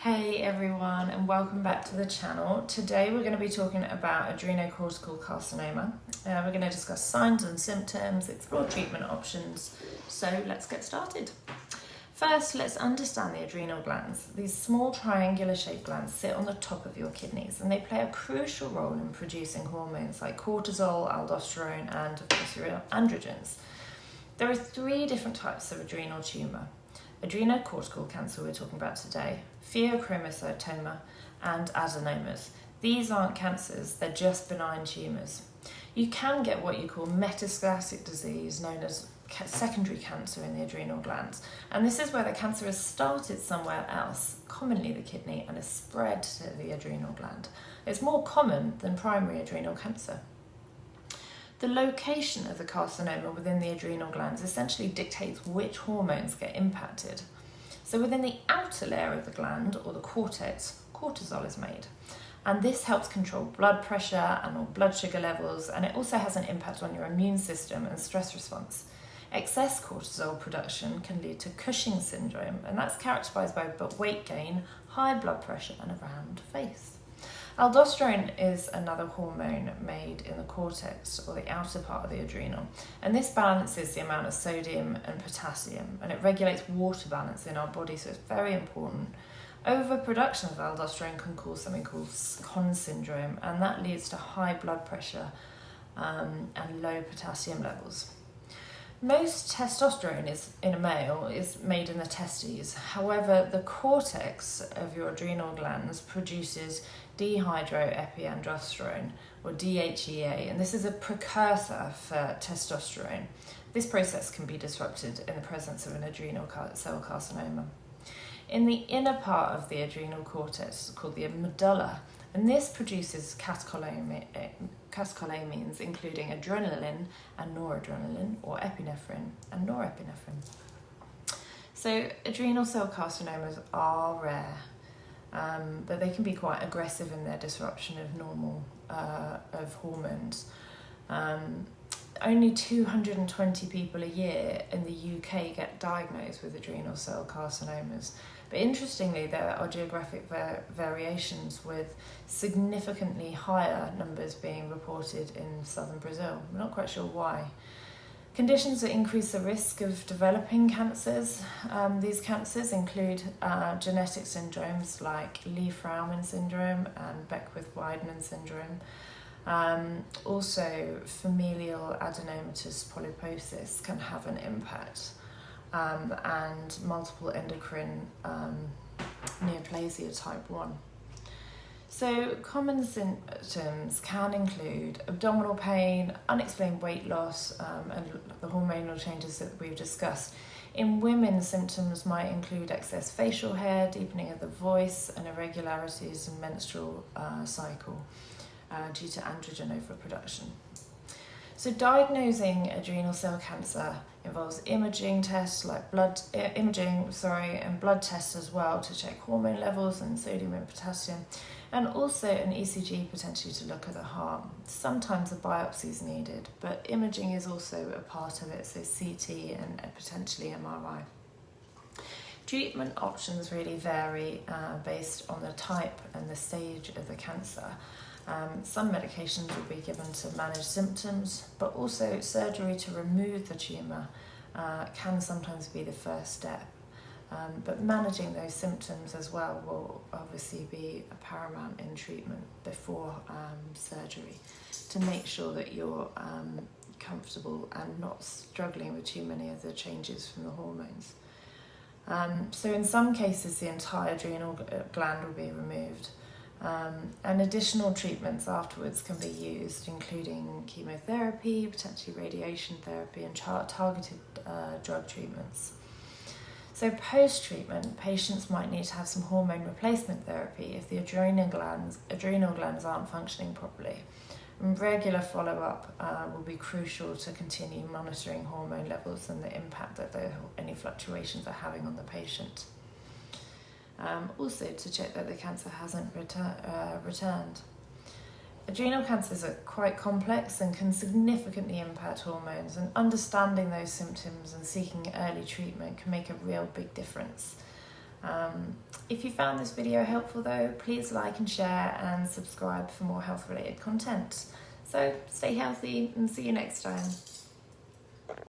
Hey everyone, and welcome back to the channel. Today we're going to be talking about adrenocortical carcinoma. We're going to discuss signs and symptoms, explore treatment options. So let's get started. First, let's understand the adrenal glands. These small triangular shaped glands sit on the top of your kidneys, and they play a crucial role in producing hormones like cortisol, aldosterone, and of course your androgens. There are three different types of adrenal tumour. Adrenocortical cancer we're talking about today, pheochromocytoma, and adenomas. These aren't cancers, they're just benign tumours. You can get what you call metastatic disease, known as secondary cancer in the adrenal glands, and this is where the cancer has started somewhere else, commonly the kidney, and has spread to the adrenal gland. It's more common than primary adrenal cancer. The location of the carcinoma within the adrenal glands essentially dictates which hormones get impacted. So within the outer layer of the gland, or the cortex, cortisol is made. And this helps control blood pressure and blood sugar levels, and it also has an impact on your immune system and stress response. Excess cortisol production can lead to Cushing syndrome, and that's characterised by weight gain, high blood pressure, and a round face. Aldosterone is another hormone made in the cortex, or the outer part of the adrenal, and this balances the amount of sodium and potassium, and it regulates water balance in our body, so it's very important. Overproduction of aldosterone can cause something called Conn syndrome, and that leads to high blood pressure and low potassium levels. Most testosterone in a male is made in the testes. However, the cortex of your adrenal glands produces dehydroepiandrosterone, or DHEA, and this is a precursor for testosterone. This process can be disrupted in the presence of an adrenal cell carcinoma. In the inner part of the adrenal cortex, called the medulla, and this produces catecholamines, including adrenaline and noradrenaline, or epinephrine and norepinephrine. So adrenal cell carcinomas are rare, but they can be quite aggressive in their disruption of normal of hormones. Only 220 people a year in the UK get diagnosed with adrenal cell carcinomas. But interestingly, there are geographic variations, with significantly higher numbers being reported in southern Brazil. We're not quite sure why. Conditions that increase the risk of developing cancers. These cancers include genetic syndromes like Lee-Frauman syndrome and Beckwith-Wiedemann syndrome. Also, familial adenomatous polyposis can have an impact, and multiple endocrine neoplasia type 1. So common symptoms can include abdominal pain, unexplained weight loss, and the hormonal changes that we've discussed. In women, symptoms might include excess facial hair, deepening of the voice, and irregularities in menstrual cycle due to androgen overproduction. So diagnosing adrenal cell cancer involves imaging tests like blood tests as well, to check hormone levels and sodium and potassium, and also an ECG potentially to look at the heart. Sometimes a biopsy is needed, but imaging is also a part of it, so CT and potentially MRI. Treatment options really vary based on the type and the stage of the cancer. Some medications will be given to manage symptoms, but also surgery to remove the tumour can sometimes be the first step. But managing those symptoms as well will obviously be paramount in treatment before surgery, to make sure that you're comfortable and not struggling with too many of the changes from the hormones. So in some cases, the entire adrenal gland will be removed. And additional treatments afterwards can be used, including chemotherapy, potentially radiation therapy, and targeted drug treatments. So post-treatment, patients might need to have some hormone replacement therapy if the adrenal glands aren't functioning properly. And regular follow-up will be crucial to continue monitoring hormone levels and the impact that any fluctuations are having on the patient. Also to check that the cancer hasn't returned. Adrenal cancers are quite complex and can significantly impact hormones, and understanding those symptoms and seeking early treatment can make a real big difference. If you found this video helpful though, please like and share and subscribe for more health related content. So stay healthy and see you next time.